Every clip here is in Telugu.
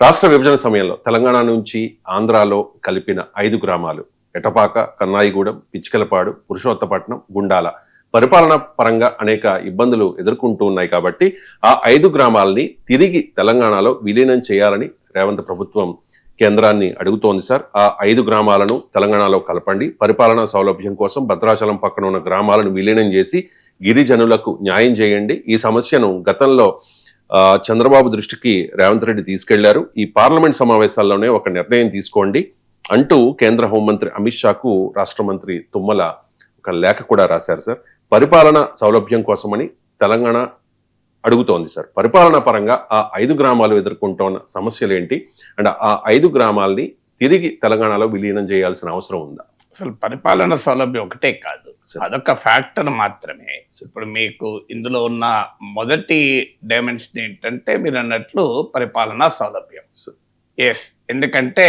రాష్ట్ర విభజన సమయంలో తెలంగాణ నుంచి ఆంధ్రాలో కలిపిన 5 గ్రామాలు ఎటపాక, కన్నాయిగూడెం, పిచ్చికలపాడు, పురుషోత్తపట్నం, గుండాల పరిపాలన పరంగా అనేక ఇబ్బందులు ఎదుర్కొంటూ ఉన్నాయి కాబట్టి ఆ 5 గ్రామాలని తిరిగి తెలంగాణలో విలీనం చేయాలని రేవంత్ ప్రభుత్వం కేంద్రాన్ని అడుగుతోంది సార్. ఆ 5 గ్రామాలను తెలంగాణలో కలపండి, పరిపాలనా సౌలభ్యం కోసం భద్రాచలం పక్కన ఉన్న గ్రామాలను విలీనం చేసి గిరిజనులకు న్యాయం చేయండి. ఈ సమస్యను గతంలో చంద్రబాబు దృష్టికి రేవంత్ రెడ్డి తీసుకెళ్లారు. ఈ పార్లమెంట్ సమావేశాల్లోనే ఒక నిర్ణయం తీసుకోండి అంటూ కేంద్ర హోంమంత్రి అమిత్ షాకు రాష్ట్ర మంత్రి తుమ్మల ఒక లేఖ కూడా రాశారు సార్. పరిపాలన సౌలభ్యం కోసమని తెలంగాణ అడుగుతోంది సార్. పరిపాలన పరంగా ఆ 5 గ్రామాలు ఎదుర్కొంటున్న సమస్యలు ఏంటి అండ్ ఆ 5 గ్రామాలని తిరిగి తెలంగాణలో విలీనం చేయాల్సిన అవసరం ఉందా? అసలు పరిపాలన సౌలభ్యం ఒకటే కాదు, అదొక ఫ్యాక్టర్ మాత్రమే. ఇప్పుడు మీకు ఇందులో ఉన్న మొదటి డైమెన్షన్ ఏంటంటే మీరు అన్నట్లు పరిపాలనా సౌలభ్యం. ఎస్, ఎందుకంటే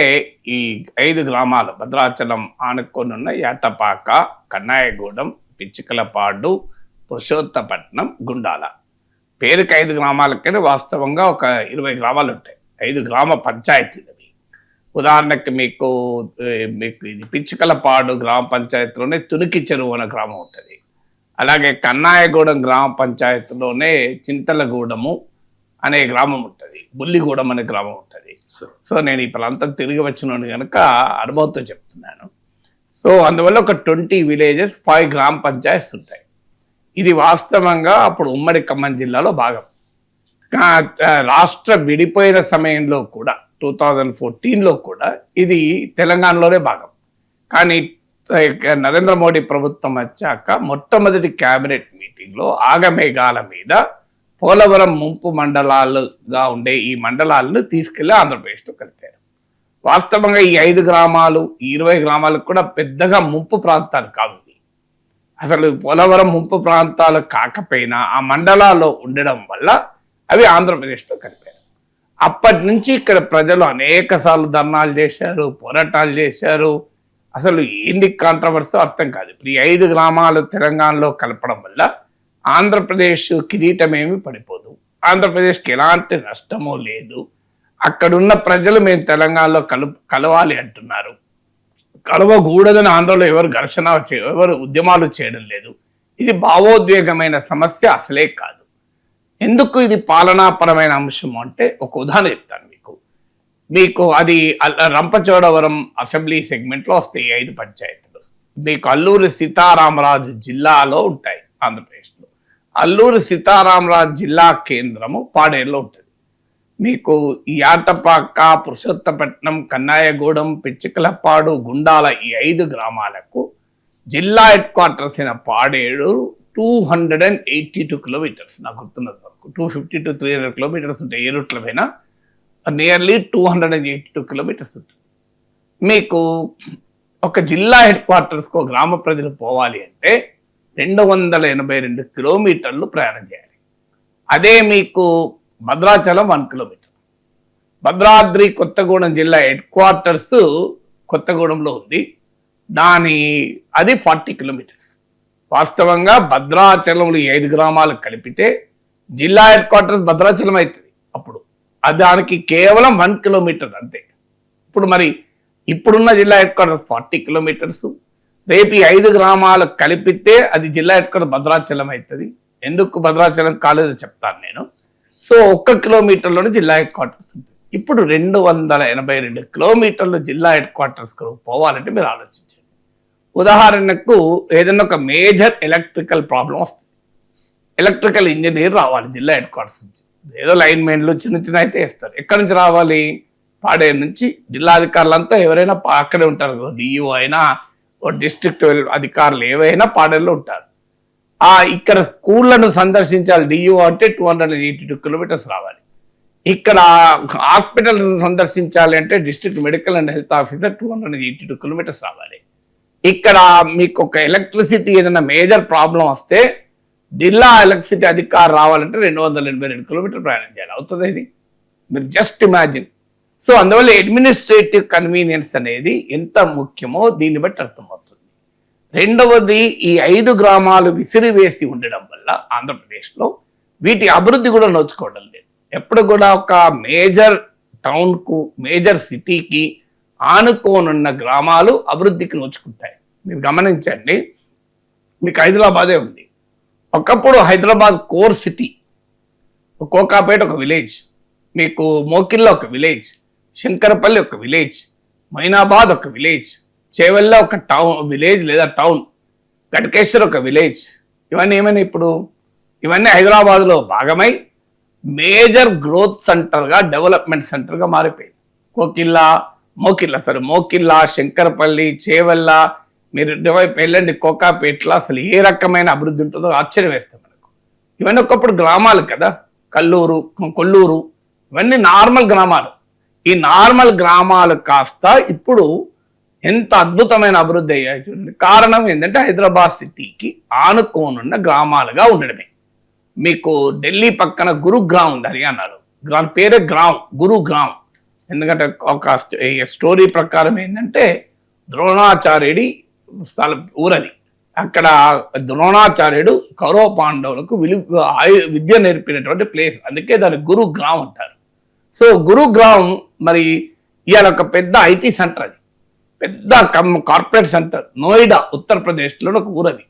ఈ 5 గ్రామాలు భద్రాచలం ఆనుకొని ఉన్న యాటపాక, కన్నాయగూడెం, పిచ్చికలపాడు, పురుషోత్తపట్నం, గుండాల పేరుకి 5 గ్రామాలకైనా వాస్తవంగా ఒక 20 గ్రామాలు ఉంటాయి. 5 గ్రామ పంచాయతీలు. ఉదాహరణకి మీకు ఇది పిచ్చికలపాడు గ్రామ పంచాయతీలోనే తునికి చెరువు అనే గ్రామం ఉంటుంది. అలాగే కన్నాయగూడెం గ్రామ పంచాయతీలోనే చింతలగూడెము అనే గ్రామం ఉంటుంది, బుల్లిగూడెం అనే గ్రామం ఉంటుంది. సో నేను ఇప్పుడంతా తిరిగి వచ్చినాను కనుక అనుభవంతో చెప్తున్నాను. సో అందువల్ల ఒక 20 విలేజెస్, 5 గ్రామ పంచాయతీస్ ఉంటాయి. ఇది వాస్తవంగా అప్పుడు ఉమ్మడి ఖమ్మం జిల్లాలో భాగం. రాష్ట్ర విడిపోయిన సమయంలో కూడా 2014లో కూడా ఇది తెలంగాణలోనే భాగం. కానీ నరేంద్ర మోడీ ప్రభుత్వం వచ్చాక మొట్టమొదటి క్యాబినెట్ మీటింగ్లో ఆగమేఘాల మీద పోలవరం ముంపు మండలాలుగా ఉండే ఈ మండలాలను తీసుకెళ్లి ఆంధ్రప్రదేశ్లో కలిపారు. వాస్తవంగా ఈ 5 గ్రామాలు, ఈ 20 గ్రామాలకు కూడా పెద్దగా ముంపు ప్రాంతాలు కావు. అసలు పోలవరం ముంపు ప్రాంతాలు కాకపోయినా ఆ మండలాల్లో ఉండడం వల్ల అవి ఆంధ్రప్రదేశ్లో కలిపారు. అప్పటి నుంచి ఇక్కడ ప్రజలు అనేక సార్లు ధర్నాలు చేశారు, పోరాటాలు చేశారు. అసలు ఏంది కాంట్రవర్సీ అర్థం కాదు. ఇప్పుడు ఈ 5 గ్రామాలు తెలంగాణలో కలపడం వల్ల ఆంధ్రప్రదేశ్ కిరీటం ఏమి పడిపోదు, ఆంధ్రప్రదేశ్కి ఎలాంటి నష్టమూ లేదు. అక్కడున్న ప్రజలు మేము తెలంగాణలో కలవాలి అంటున్నారు. కలవకూడదని ఆంధ్రలో ఎవరు ఉద్యమాలు చేయడం లేదు. ఇది భావోద్వేగమైన సమస్య అసలే కాదు. ఎందుకు ఇది పాలనాపరమైన అంశం అంటే ఒక ఉదాహరణ చెప్తాను మీకు అది రంపచోడవరం అసెంబ్లీ సెగ్మెంట్లో వస్తాయి 5 పంచాయతీలు. మీకు అల్లూరి సీతారామరాజు జిల్లాలో ఉంటాయి ఆంధ్రప్రదేశ్లో. అల్లూరి సీతారామరాజు జిల్లా కేంద్రము పాడేరులో ఉంటుంది. మీకు ఈ యాటపాక, పురుషోత్తపట్నం, కన్నాయగూడెం, పిచ్చికలపాడు, గుండాల ఈ 5 గ్రామాలకు జిల్లా హెడ్ క్వార్టర్స్ అయిన పాడేరు 282 కిలోమీటర్స్, నాకు గుర్తున్నది వరకు 250 to 300 కిలోమీటర్స్ ఉంటాయి. ఏ రూట్ల పైన నియర్లీ 282 కిలోమీటర్స్ ఉంటుంది. మీకు ఒక జిల్లా హెడ్ క్వార్టర్స్కు గ్రామ ప్రజలు పోవాలి అంటే 282 కిలోమీటర్లు ప్రయాణం చేయాలి. అదే మీకు భద్రాచలం 1 కిలోమీటర్. భద్రాద్రి కొత్తగూడెం జిల్లా హెడ్ క్వార్టర్స్ కొత్తగూడెంలో ఉంది, అది 40 కిలోమీటర్స్. వాస్తవంగా భద్రాచలంలో 5 గ్రామాలు కలిపితే జిల్లా హెడ్ క్వార్టర్స్ భద్రాచలం అవుతుంది. అప్పుడు దానికి కేవలం 1 కిలోమీటర్ అంతే. ఇప్పుడున్న జిల్లా హెడ్ క్వార్టర్స్ 40 కిలోమీటర్స్. రేపు ఈ 5 గ్రామాలు కలిపితే అది జిల్లా హెడ్ క్వార్టర్ భద్రాచలం అవుతుంది. ఎందుకు భద్రాచలం కాలేదో చెప్తాను నేను. సో 1 కిలోమీటర్లోనే జిల్లా హెడ్ క్వార్టర్స్ ఉంటుంది. ఇప్పుడు 282 కిలోమీటర్లు జిల్లా హెడ్ క్వార్టర్స్ పోవాలంటే మీరు ఆలోచించండి. ఉదాహరణకు ఏదైనా ఒక మేజర్ ఎలక్ట్రికల్ ప్రాబ్లం వస్తుంది, ఎలక్ట్రికల్ ఇంజనీర్ రావాలి జిల్లా హెడ్ క్వార్టర్స్ నుంచి. ఏదో లైన్ మెన్లు చిన్న అయితే వేస్తారు. ఎక్కడి నుంచి రావాలి? పాడేరు నుంచి. జిల్లాధికారులంతా ఎవరైనా అక్కడే ఉంటారు. డిఈఓ అయినా డిస్ట్రిక్ట్ అధికారులు ఏవైనా పాడేరులో ఉంటారు. ఇక్కడ స్కూళ్లను సందర్శించాలి డిఈఓ అంటే 282 కిలోమీటర్స్ రావాలి. ఇక్కడ హాస్పిటల్ సందర్శించాలి అంటే district medical and health officer 282 kilometres రావాలి. ఇక్కడ మీకు ఒక ఎలక్ట్రిసిటీ ఏదైనా మేజర్ ప్రాబ్లం వస్తే జిల్లా ఎలక్ట్రిసిటీ అధికారి రావాలంటే 282 కిలోమీటర్లు ప్రయాణం చేయాలి. అవుతుంది ఇది? మీరు జస్ట్ ఇమాజిన్. సో అందువల్ల అడ్మినిస్ట్రేటివ్ కన్వీనియన్స్ అనేది ఎంత ముఖ్యమో దీన్ని బట్టి అర్థమవుతుంది. రెండవది, ఈ 5 గ్రామాలు విసిరివేసి ఉండడం వల్ల ఆంధ్రప్రదేశ్లో వీటి అభివృద్ధి కూడా నోచుకోవడం లేదు. ఎప్పుడు కూడా ఒక మేజర్ టౌన్కు మేజర్ సిటీకి ఆనుకోనున్న గ్రామాలు అభివృద్ధికి నోచుకుంటాయి. మీరు గమనించండి, మీకు హైదరాబాదే ఉంది. ఒకప్పుడు హైదరాబాద్ కోర్ సిటీ, కోకాపేట ఒక విలేజ్, మీకు మోకిల్లా ఒక విలేజ్, శంకరపల్లి ఒక విలేజ్, మైనాబాద్ ఒక విలేజ్, చేవెళ్ళ ఒక టౌన్ విలేజ్ లేదా టౌన్, గట్కేశ్వర్ ఒక విలేజ్. ఇవన్నీ ఏమైనా ఇప్పుడు ఇవన్నీ హైదరాబాద్లో భాగమై మేజర్ గ్రోత్ సెంటర్గా, డెవలప్మెంట్ సెంటర్గా మారిపోయింది. మోకిల్లా, శంకరపల్లి, చేవెళ్ళ, మీరు ఇటువైపు వెళ్ళండి కోకాపేటలో అసలు ఏ రకమైన అభివృద్ధి ఉంటుందో ఆశ్చర్యం వేస్తాం మనకు. ఇవన్నీ ఒకప్పుడు గ్రామాలు కదా, కొల్లూరు ఇవన్నీ నార్మల్ గ్రామాలు. ఈ నార్మల్ గ్రామాలు కాస్త ఇప్పుడు ఎంత అద్భుతమైన అభివృద్ధి అయ్యాయి చూడండి. కారణం ఏంటంటే హైదరాబాద్ సిటీకి ఆనుకోనున్న గ్రామాలుగా ఉండడమే. మీకు ఢిల్లీ పక్కన గురుగ్రామ్ ఉంది హర్యానాలో, దాని పేరే గురుగ్రామ్. ఎందుకంటే ఒక స్టోరీ ప్రకారం ఏంటంటే ద్రోణాచార్యుడి స్థలం ఊరది. అక్కడ ద్రోణాచార్యుడు కౌరవ పాండవులకు విద్య నేర్పినటువంటి ప్లేస్, అందుకే దాన్ని గురుగ్రామ్ అంటారు. సో గురుగ్రామ్ మరి ఇవాళ ఒక పెద్ద ఐటీ సెంటర్, అది పెద్ద కార్పొరేట్ సెంటర్. నోయిడా ఉత్తరప్రదేశ్లో ఒక ఊరది.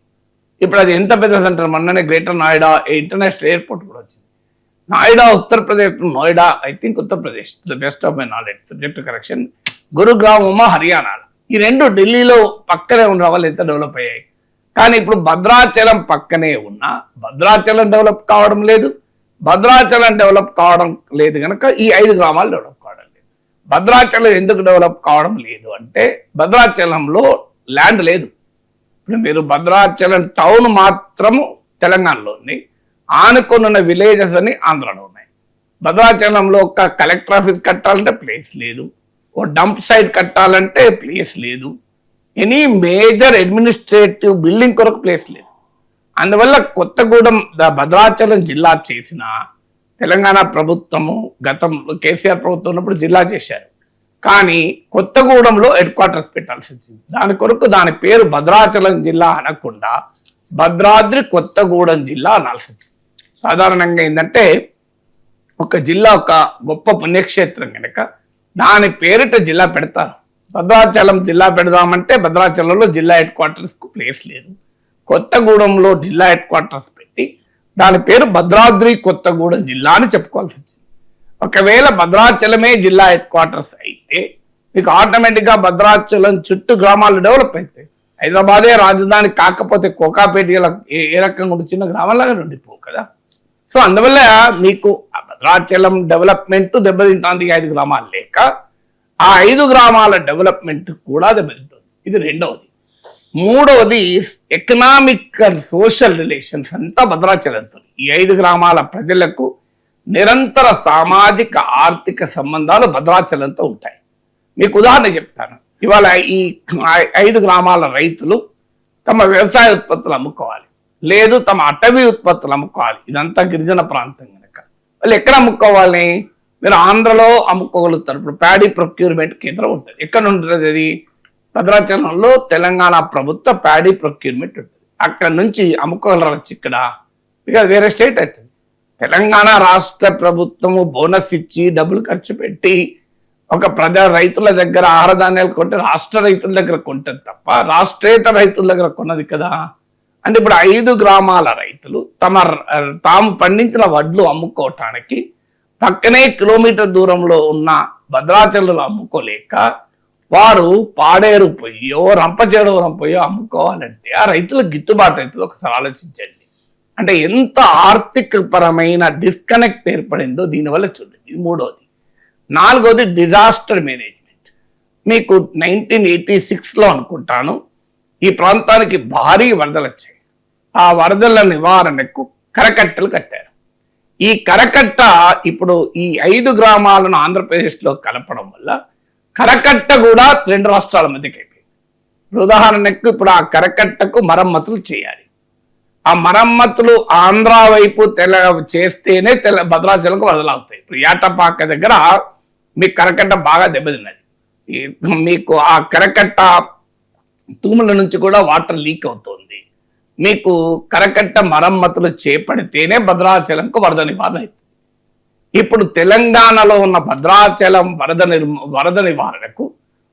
ఇప్పుడు అది ఎంత పెద్ద సెంటర్, మొన్ననే గ్రేటర్ నోయిడా ఇంటర్నేషనల్ ఎయిర్పోర్ట్ కూడా వచ్చింది. Noida Uttar Pradesh, Noida I think Uttar Pradesh, the best of my knowledge, subject correction. Gurugram Haryana, ఈ రెండు ఢిల్లీలో పక్కనే ఉండడం వల్ల ఎంత డెవలప్ అయ్యాయి. కానీ ఇప్పుడు భద్రాచలం పక్కనే ఉన్నా భద్రాచలం డెవలప్ కావడం లేదు. భద్రాచలం డెవలప్ కావడం లేదు కనుక ఈ 5 గ్రామాలు డెవలప్ కావడం లేదు. భద్రాచలం ఎందుకు డెవలప్ కావడం లేదు అంటే భద్రాచలంలో ల్యాండ్ లేదు. ఇప్పుడు మీరు భద్రాచలం టౌన్ మాత్రము తెలంగాణలో ఉంది, ఆనుకున్న విలేజెస్ అని ఆంధ్రాలో ఉన్నాయి. భద్రాచలంలో ఒక కలెక్టర్ ఆఫీస్ కట్టాలంటే ప్లేస్ లేదు, ఓ డంప్ సైట్ కట్టాలంటే ప్లేస్ లేదు, ఎనీ మేజర్ అడ్మినిస్ట్రేటివ్ బిల్డింగ్ కొరకు ప్లేస్ లేదు. అందువల్ల కొత్తగూడెం భద్రాచలం జిల్లా చేసిన తెలంగాణ ప్రభుత్వము గతంలో కేసీఆర్ ప్రభుత్వం ఉన్నప్పుడు జిల్లా చేశారు. కానీ కొత్తగూడెంలో హెడ్ క్వార్టర్స్ పెట్టాల్సి వచ్చింది. దాని కొరకు దాని పేరు భద్రాచలం జిల్లా అనకుండా భద్రాద్రి కొత్తగూడెం జిల్లా అనాల్సి వచ్చింది. సాధారణంగా ఏంటంటే ఒక జిల్లా ఒక గొప్ప పుణ్యక్షేత్రం కనుక దాని పేరిట జిల్లా పెడతారు. భద్రాచలం జిల్లా పెడదామంటే భద్రాచలంలో జిల్లా హెడ్ క్వార్టర్స్కు ప్లేస్ లేదు. కొత్తగూడెంలో జిల్లా హెడ్ క్వార్టర్స్ పెట్టి దాని పేరు భద్రాద్రి కొత్తగూడెం జిల్లా అని చెప్పుకోవాల్సి వచ్చింది. ఒకవేళ భద్రాచలమే జిల్లా హెడ్ క్వార్టర్స్ అయితే మీకు ఆటోమేటిక్గా భద్రాచలం చుట్టూ గ్రామాలు డెవలప్ అవుతాయి. హైదరాబాదే రాజధాని కాకపోతే కోకాపేట ఏ రకంగా ఉండి చిన్న గ్రామాలాగా ఉండిపోవు కదా. సో అందువల్ల మీకు భద్రాచలం డెవలప్మెంట్ దెబ్బతింటుంది 5 గ్రామాలు లేక, ఆ 5 గ్రామాల డెవలప్మెంట్ కూడా దెబ్బతింటుంది. ఇది రెండవది. మూడవది ఎకనామిక్ అండ్ సోషల్ రిలేషన్స్ అంతా భద్రాచలంతో. ఈ 5 గ్రామాల ప్రజలకు నిరంతర సామాజిక ఆర్థిక సంబంధాలు భద్రాచలంతో ఉంటాయి. మీకు ఉదాహరణ చెప్తాను. ఇవాళ ఈ 5 గ్రామాల రైతులు తమ వ్యవసాయ ఉత్పత్తులు అమ్ముకోవాలి, లేదు తమ అటవీ ఉత్పత్తులు అమ్ముకోవాలి. ఇదంతా గిరిజన ప్రాంతం కనుక వాళ్ళు ఎక్కడ అమ్ముకోవాలి? మీరు ఆంధ్రలో అమ్ముకోగలుగుతారు. ఇప్పుడు ప్యాడీ ప్రొక్యూర్మెంట్ కేంద్రం ఉంటుంది. ఎక్కడ ఉంటుంది అది? భద్రాచలంలో తెలంగాణ ప్రభుత్వ ప్యాడీ ప్రొక్యూర్మెంట్ ఉంటుంది. అక్కడ నుంచి అమ్ముకోగలరచ్చు ఇక్కడ, ఇక వేరే స్టేట్ అవుతుంది. తెలంగాణ రాష్ట్ర ప్రభుత్వము బోనస్ ఇచ్చి డబ్బులు ఖర్చు పెట్టి ఒక రైతుల దగ్గర ఆహార ధాన్యాలు కొంటే రాష్ట్ర రైతుల దగ్గర కొంటది తప్ప రాష్ట్రేతర రైతుల దగ్గర కొన్నది కదా. అంటే ఇప్పుడు 5 గ్రామాల రైతులు తాము పండించిన వడ్లు అమ్ముకోవటానికి పక్కనే కిలోమీటర్ దూరంలో ఉన్న భద్రాచలంలో అమ్ముకోలేక వారు పాడేరు పోయో రంపచేడవరం పోయో అమ్ముకోవాలంటే ఆ రైతులకు గిట్టుబాటు అవుతుంది. ఒకసారి ఆలోచించండి. అంటే ఎంత ఆర్థిక పరమైన డిస్కనెక్ట్ ఏర్పడిందో దీనివల్ల చూడండి. ఇది మూడవది. నాలుగవది డిజాస్టర్ మేనేజ్మెంట్. మీకు 1986లో అనుకుంటాను ఈ ప్రాంతానికి భారీ వరదలు వచ్చాయి. ఆ వరదల నివారణకు కరకట్టలు కట్టారు. ఈ కరకట్ట ఇప్పుడు ఈ 5 గ్రామాలను ఆంధ్రప్రదేశ్లో కలపడం వల్ల కరకట్ట కూడా 2 రాష్ట్రాల మధ్యకి అయిపోయింది. ఉదాహరణకు ఇప్పుడు ఆ కరకట్టకు మరమ్మతులు చేయాలి. ఆ మరమ్మతులు ఆంధ్ర వైపు చేస్తేనే భద్రాచలంకు వరదలవుతాయి. ఇప్పుడు ఏటపాక దగ్గర మీకు కరకట్ట బాగా దెబ్బతిన్నది. మీకు ఆ కరకట్ట తూముల నుంచి కూడా వాటర్ లీక్ అవుతుంది. మీకు కరకట్ట మరమ్మతులు చేపడితేనే భద్రాచలంకు వరద నివారణ అవుతుంది. ఇప్పుడు తెలంగాణలో ఉన్న భద్రాచలం వరద నివారణకు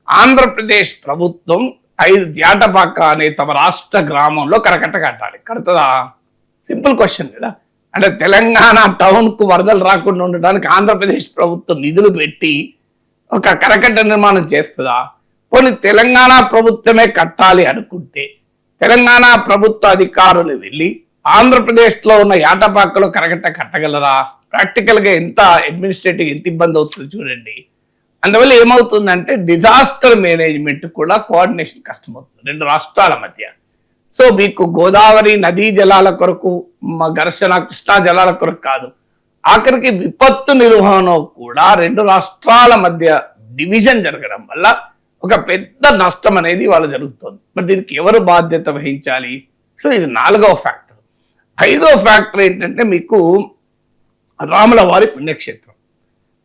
ఆంధ్రప్రదేశ్ ప్రభుత్వం 5 జాటపాక అనే తమ రాష్ట్ర గ్రామంలో కరకట్ట కట్టాలి. కడుతుందా? సింపుల్ క్వశ్చన్ కదా. అంటే తెలంగాణ టౌన్ కు వరదలు రాకుండా ఉండడానికి ఆంధ్రప్రదేశ్ ప్రభుత్వం నిధులు పెట్టి ఒక కరకట్ట నిర్మాణం చేస్తుందా? పోనీ తెలంగాణ ప్రభుత్వమే కట్టాలి అనుకుంటే తెలంగాణ ప్రభుత్వ అధికారులు వెళ్ళి ఆంధ్రప్రదేశ్ లో ఉన్న యాటపాకలో కరకట్ట కట్టగలరా? ప్రాక్టికల్ గా ఎంత అడ్మినిస్ట్రేటివ్ ఎంత ఇబ్బంది అవుతుంది చూడండి. అందువల్ల ఏమవుతుందంటే డిజాస్టర్ మేనేజ్మెంట్ కూడా కోఆర్డినేషన్ కష్టమవుతుంది 2 రాష్ట్రాల మధ్య. సో మీకు గోదావరి నదీ జలాల కొరకు ఘర్షణ, కృష్ణా జలాల కొరకు కాదు, ఆఖరికి విపత్తు నిర్వహణ కూడా 2 రాష్ట్రాల మధ్య డివిజన్ జరగడం వల్ల ఒక పెద్ద నష్టం అనేది వాళ్ళు జరుగుతుంది. మరి దీనికి ఎవరు బాధ్యత వహించాలి? సో ఇది 4వ ఫ్యాక్టర్. 5వ ఫ్యాక్టర్ ఏంటంటే మీకు రాములవారి పుణ్యక్షేత్రం.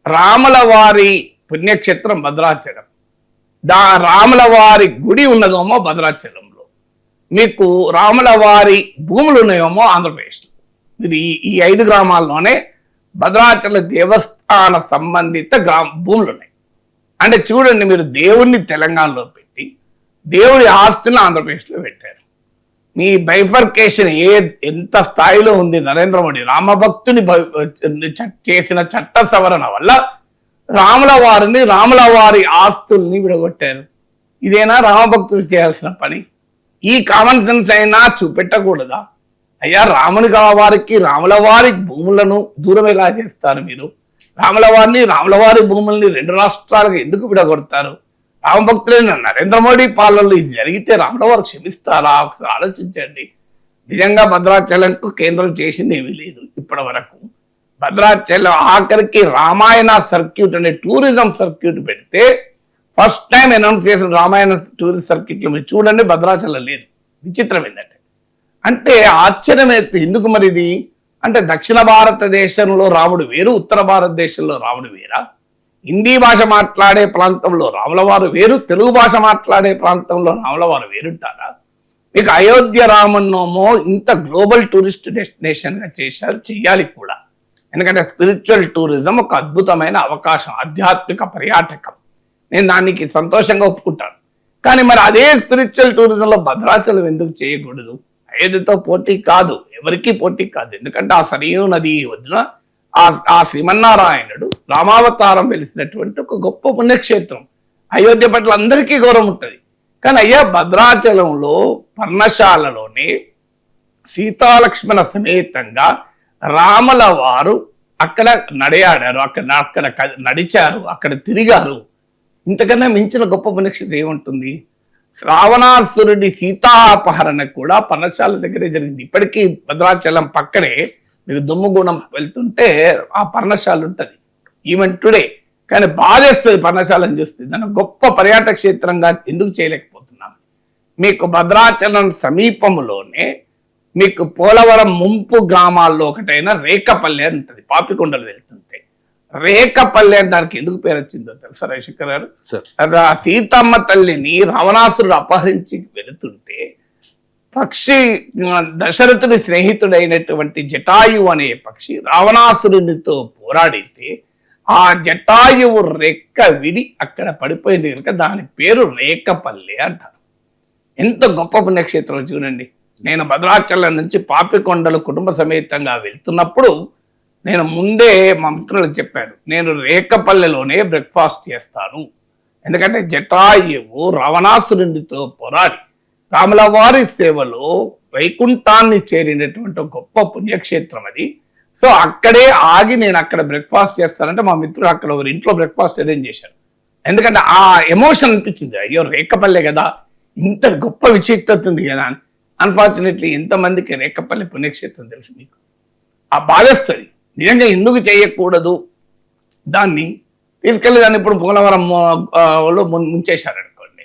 రాములవారి పుణ్యక్షేత్రం భద్రాచలం. రాములవారి గుడి ఉన్నదేమో భద్రాచలంలో, మీకు రాములవారి భూములు ఉన్నాయేమో ఆంధ్రప్రదేశ్లో. ఇది ఈ 5 గ్రామాల్లోనే భద్రాచల దేవస్థాన సంబంధిత భూములు ఉన్నాయి. అంటే చూడండి, మీరు దేవుణ్ణి తెలంగాణలో పెట్టి దేవుడి ఆస్తిని ఆంధ్రప్రదేశ్లో పెట్టారు. మీ బైఫర్కేషన్ ఎంత స్థాయిలో ఉంది? నరేంద్ర మోడీ రామభక్తుని చేసిన చట్ట సవరణ వల్ల రాములవారి ఆస్తుల్ని విడగొట్టారు. ఇదేనా రామభక్తులు చేయాల్సిన పని? ఈ కామన్ సెన్స్ అయినా చూపెట్టకూడదా? అయ్యా, రాములవారి భూములను దూరం ఎలా చేస్తారు మీరు? రాములవారి భూముల్ని 2 రాష్ట్రాలకు ఎందుకు విడగొడతారు? రామభక్తులైన నరేంద్ర మోడీ పాలనలో ఇది జరిగితే రాములవారు క్షమిస్తారా? ఒకసారి ఆలోచించండి. నిజంగా భద్రాచలంకు కేంద్రం చేసింది ఏమీ లేదు ఇప్పటి వరకు. భద్రాచలం ఆఖరికి రామాయణ సర్క్యూట్ అనే టూరిజం సర్క్యూట్ పెడితే ఫస్ట్ టైం అనౌన్స్ చేసిన రామాయణ టూరిస్ట్ సర్క్యూట్ లో మీరు చూడండి, భద్రాచలం లేదు. విచిత్రం ఏంటంటే, అంటే ఆశ్చర్యం ఎందుకు మరి ఇది? అంటే దక్షిణ భారతదేశంలో రాముడు వేరు, ఉత్తర భారతదేశంలో రాముడు వేరా? హిందీ భాష మాట్లాడే ప్రాంతంలో రాములవారు వేరు, తెలుగు భాష మాట్లాడే ప్రాంతంలో రాములవారు వేరుంటారా? మీకు అయోధ్య రామన్నోమో ఇంత గ్లోబల్ టూరిస్ట్ డెస్టినేషన్ గా చేశారు, చెయ్యాలి కూడా. ఎందుకంటే స్పిరిచువల్ టూరిజం ఒక అద్భుతమైన అవకాశం, ఆధ్యాత్మిక పర్యాటకం. నేను దానికి సంతోషంగా ఒప్పుకుంటాను. కానీ మరి అదే స్పిరిచువల్ టూరిజంలో భద్రాచలం ఎందుకు చేయకూడదు? అయోధ్యతో పోటీ కాదు, ఎవరికి పోటీ కాదు. ఎందుకంటే ఆ సరియు నది వదిన ఆ శ్రీమన్నారాయణుడు రామావతారం వెలిసినటువంటి ఒక గొప్ప పుణ్యక్షేత్రం. అయోధ్య పట్ల అందరికీ గౌరవం ఉంటుంది. కానీ అయ్యా, భద్రాచలంలో పర్ణశాలలోనే సీతాలక్ష్మణ సమేతంగా రాముల వారు అక్కడ నడియాడారు, అక్కడ నడిచారు, అక్కడ తిరిగారు. ఇంతకన్నా మించిన గొప్ప పుణ్యక్షేత్రం ఏముంటుంది? రావణాసురుడి సీతాపహరణ కూడా పర్ణశాల దగ్గరే జరిగింది. ఇప్పటికీ భద్రాచలం పక్కనే మీరు దుమ్ముగూడెం వెళ్తుంటే ఆ పర్ణశాల ఉంటుంది ఈవెన్ టుడే. కానీ బాధేస్తుంది పర్ణశాలను చూస్తే. దాన్ని గొప్ప పర్యాటక క్షేత్రంగా ఎందుకు చేయలేకపోతున్నాం? మీకు భద్రాచలం సమీపంలోనే మీకు పోలవరం ముంపు గ్రామాల్లో ఒకటైన రేకపల్లె అని ఉంటుంది, పాపికొండలు వెళ్తుంటే. రేకపల్లె అని దానికి ఎందుకు పేరు వచ్చిందో తెలుసా రవిశంకర్ గారు? సీతమ్మ తల్లిని రావణాసురుడు అపహరించి వెళుతుంటే పక్షి దశరథుడి స్నేహితుడైనటువంటి జటాయువు అనే పక్షి రావణాసురునితో పోరాడితే ఆ జటాయువు రెక్క విడి అక్కడ పడిపోయింది కనుక దాని పేరు రేకపల్లె అంటారు. ఎంత గొప్ప పుణ్యక్షేత్రం చూడండి. నేను భద్రాచలం నుంచి పాపికొండలు కుటుంబ సమేతంగా వెళ్తున్నప్పుడు నేను ముందే మా మిత్రులకు చెప్పాను, నేను రేకపల్లెలోనే బ్రేక్ఫాస్ట్ చేస్తాను. ఎందుకంటే జటాయువు రావణాసురునితో పోరాడి రాములవారి సేవలో వైకుంఠాన్ని చేరినటువంటి గొప్ప పుణ్యక్షేత్రం అది. సో అక్కడే ఆగి నేను అక్కడ బ్రేక్ఫాస్ట్ చేస్తానంటే మా మిత్రుడు అక్కడ ఒక ఇంట్లో బ్రేక్ఫాస్ట్ అరేంజ్ చేశారు. ఎందుకంటే ఆ ఎమోషన్ అనిపించింది, అయ్యో రేకపల్లె కదా, ఇంత గొప్ప విచిత్రత ఉంది కదా. అన్ఫార్చునేట్లీ ఎంతమందికి రేకపల్లె పుణ్యక్షేత్రం తెలుసు మీకు? ఆ బాధేస్తుంది. నిజంగా ఎందుకు చేయకూడదు? దాన్ని తీసుకెళ్ళి దాన్ని ఇప్పుడు పోలవరంలో ముంచేశారు అనుకోండి.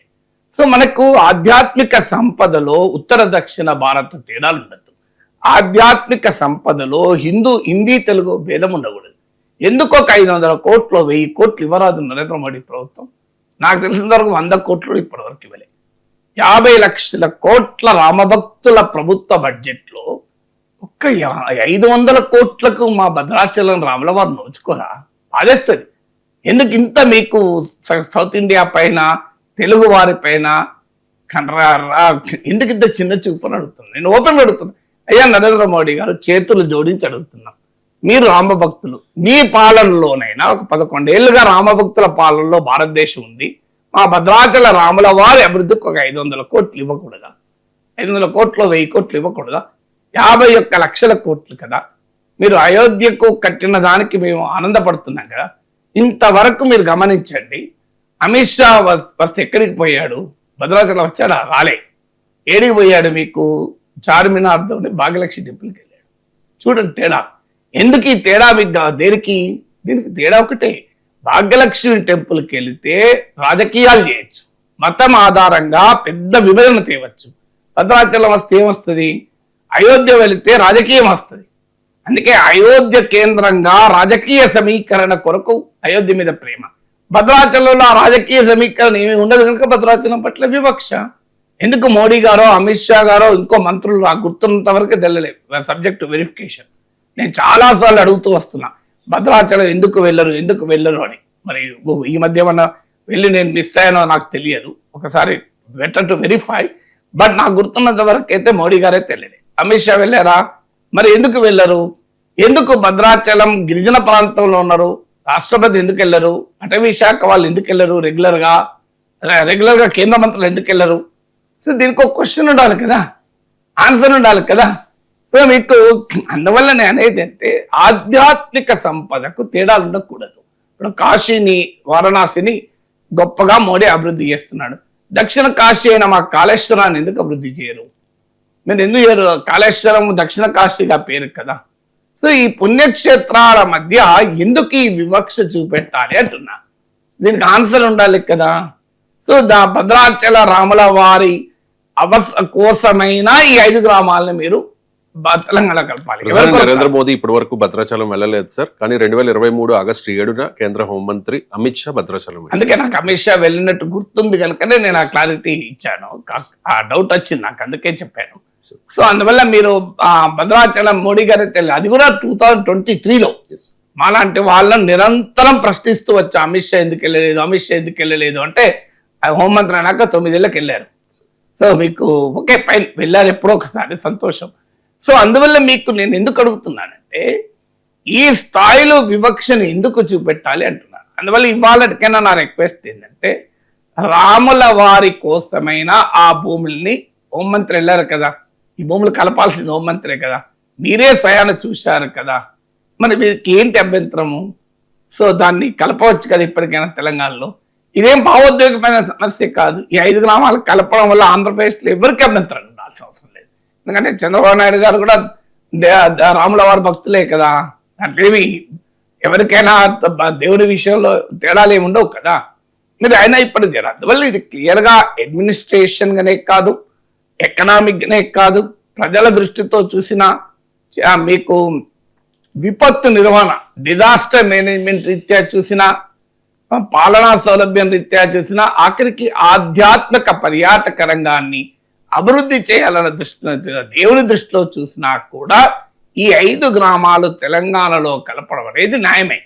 సో మనకు ఆధ్యాత్మిక సంపదలో ఉత్తర దక్షిణ భారత తేడాలు ఉండదు. ఆధ్యాత్మిక సంపదలో హిందీ తెలుగు భేదం ఉండకూడదు. ఎందుకు ఒక 500 కోట్లు 1000 కోట్లు ఇవ్వరాదు నరేంద్ర మోడీ ప్రభుత్వం? నాకు తెలిసిన వరకు 100 కోట్లు ఇప్పటివరకు ఇవ్వలే. 50 లక్షల కోట్ల రామభక్తుల ప్రభుత్వ బడ్జెట్లో ఒక్క 500 కోట్లకు మా భద్రాచలం రాముల వారు నోచుకోరా? బాధేస్తుంది. ఎందుకు ఇంత మీకు సౌత్ ఇండియా పైన, తెలుగు వారి పైన ఎందుకు ఇంత చిన్న చూపుని అడుగుతున్నాను. నేను ఓపెన్ అడుగుతున్నా. అయ్యా నరేంద్ర మోడీ గారు, చేతులు జోడించి అడుగుతున్నాం. మీరు రామభక్తులు, మీ పాలనలోనైనా ఒక 11 ఏళ్ళుగా రామభక్తుల పాలనలో భారతదేశం ఉంది. మా భద్రాచల రాముల వారి అభివృద్ధికి ఒక 500 కోట్లు ఇవ్వకూడదా? 500 కోట్లు 1000 కోట్లు ఇవ్వకూడదా? 51 లక్షల కోట్లు కదా. మీరు అయోధ్యకు కట్టిన దానికి మేము ఆనందపడుతున్నాం కదా. ఇంతవరకు మీరు గమనించండి. అమిత్ షా వస్తే ఎక్కడికి పోయాడు? భద్రాచలం వచ్చాడా? రాలే. ఏడికి పోయాడు? మీకు చార్మినార్తోని భాగ్యలక్ష్మి టెంపుల్కి వెళ్ళాడు. చూడండి తేడా. ఎందుకు ఈ తేడా మీకు? దీనికి తేడా ఒకటే. భాగ్యలక్ష్మి టెంపుల్కి వెళితే రాజకీయాలు చేయొచ్చు, మతం ఆధారంగా పెద్ద విభజన తేవచ్చు. భద్రాచలం వస్తే ఏమొస్తుంది? అయోధ్య వెళితే రాజకీయం వస్తుంది. అందుకే అయోధ్య కేంద్రంగా రాజకీయ సమీకరణ కొరకు అయోధ్య మీద ప్రేమ. భద్రాచలంలో రాజకీయ సమీకరణ ఏమి ఉండదు కనుక భద్రాచలం పట్ల వివక్ష. ఎందుకు మోడీ గారో, అమిత్ షా గారో, ఇంకో మంత్రులు నాకు గుర్తున్నంత వరకు తెలియలేదు. Subject verification. నేను చాలాసార్లు అడుగుతూ వస్తున్నా, భద్రాచలం ఎందుకు వెళ్ళరు అని. మరి ఈ మధ్య ఏమన్నా వెళ్ళి నేను మిస్ అయ్యానో నాకు తెలియదు. ఒకసారి బెటర్ టు వెరిఫై. బట్ నాకు గుర్తున్నంత వరకు అయితే మోడీ గారే తెలియదు. అమిత్ షా వెళ్ళారా? మరి ఎందుకు వెళ్ళరు? ఎందుకు భద్రాచలం గిరిజన ప్రాంతంలో ఉన్నారు? రాష్ట్రపతి ఎందుకు వెళ్ళరు? అటవీ శాఖ వాళ్ళు ఎందుకు వెళ్ళరు? రెగ్యులర్గా కేంద్ర మంత్రులు ఎందుకు వెళ్ళరు? సో దీనికి ఒక క్వశ్చన్ ఉండాలి కదా, ఆన్సర్ ఉండాలి కదా. సో మీకు అందువల్ల నేను అనేది అంటే ఆధ్యాత్మిక సంపదకు తేడాలు ఉండకూడదు. ఇప్పుడు కాశీని, వారణాసిని గొప్పగా మోడీ అభివృద్ధి చేస్తున్నాడు. దక్షిణ కాశీ అయిన మా కాళేశ్వరాన్ని ఎందుకు అభివృద్ధి చేయరు? మీరు ఎందుకు చేయరు? కాళేశ్వరం దక్షిణ కాశీగా పేరు కదా. సో ఈ పుణ్యక్షేత్రాల మధ్య ఎందుకు ఈ వివక్ష చూపెట్టాలి అంటున్నా. దీనికి ఆన్సర్ ఉండాలి కదా. సో భద్రాచల రాముల వారి కోసమైనా ఈ 5 గ్రామాలను మీరు తెలంగాణ కలపాలి. నరేంద్ర మోదీ ఇప్పటి వరకు భద్రాచలం వెళ్ళలేదు సార్, కానీ 2023 ఆగస్టు 7న కేంద్ర హోంమంత్రి అమిత్ షా భద్రాచలం. అందుకే నాకు అమిత్ షా వెళ్ళినట్టు గుర్తుంది కనుకనే నేను ఆ క్లారిటీ ఇచ్చాను. ఆ డౌట్ వచ్చింది నాకు, అందుకే చెప్పాను. సో అందువల్ల మీరు భద్రాచలం మోడీ గారి తెలియదు. అది కూడా 2023లో మాలాంటి వాళ్ళని నిరంతరం ప్రశ్నిస్తూ వచ్చా. అమిత్ షా ఎందుకు వెళ్ళలేదు అంటే హోంమంత్రి అయినాక 9 ఏళ్ళకి వెళ్ళారు. సో మీకు ఒకే పైన వెళ్ళారు ఎప్పుడో ఒకసారి, సంతోషం. సో అందువల్ల మీకు నేను ఎందుకు అడుగుతున్నానంటే ఈ స్థాయిలో వివక్షను ఎందుకు చూపెట్టాలి అంటున్నాను. అందువల్ల ఇవాళకైనా నా రిక్వెస్ట్ ఏంటంటే రాముల వారి కోసమైనా ఆ భూముల్ని, హోంమంత్రి వెళ్ళారు కదా, ఈ భూములు కలపాల్సింది హోంమంత్రే కదా, మీరే స్వయాన చూశారు కదా, మరి వీరికి ఏంటి అభ్యంతరము? సో దాన్ని కలపవచ్చు కదా ఇప్పటికైనా తెలంగాణలో. ఇదేం భావోద్వేగమైన సమస్య కాదు. ఈ 5 గ్రామాలు కలపడం వల్ల ఆంధ్రప్రదేశ్లో ఎవరికి అభ్యంతరం ఉండాల్సిన అవసరం లేదు. ఎందుకంటే చంద్రబాబు నాయుడు గారు కూడా రాముల వారి భక్తులే కదా. అట్లేమి ఎవరికైనా దేవుని విషయంలో తేడాలు ఏమి ఉండవు కదా. మీరు అయినా ఇప్పుడు తీరాలి. అందువల్ల ఇది క్లియర్గా అడ్మినిస్ట్రేషన్గానే కాదు, ఎకనామిక్గానే కాదు, ప్రజల దృష్టితో చూసినా, మీకు విపత్తు నిర్వహణ, డిజాస్టర్ మేనేజ్మెంట్ రీత్యా చూసినా, పాలనా సౌలభ్యం రీత్యా చూసినా, ఆఖరికి ఆధ్యాత్మిక పర్యాటక రంగాన్ని అభివృద్ధి చేయాలన్న దృష్టిలో, దేవుని దృష్టిలో చూసినా కూడా ఈ 5 గ్రామాలు తెలంగాణలో కలపడం అనేది న్యాయమే.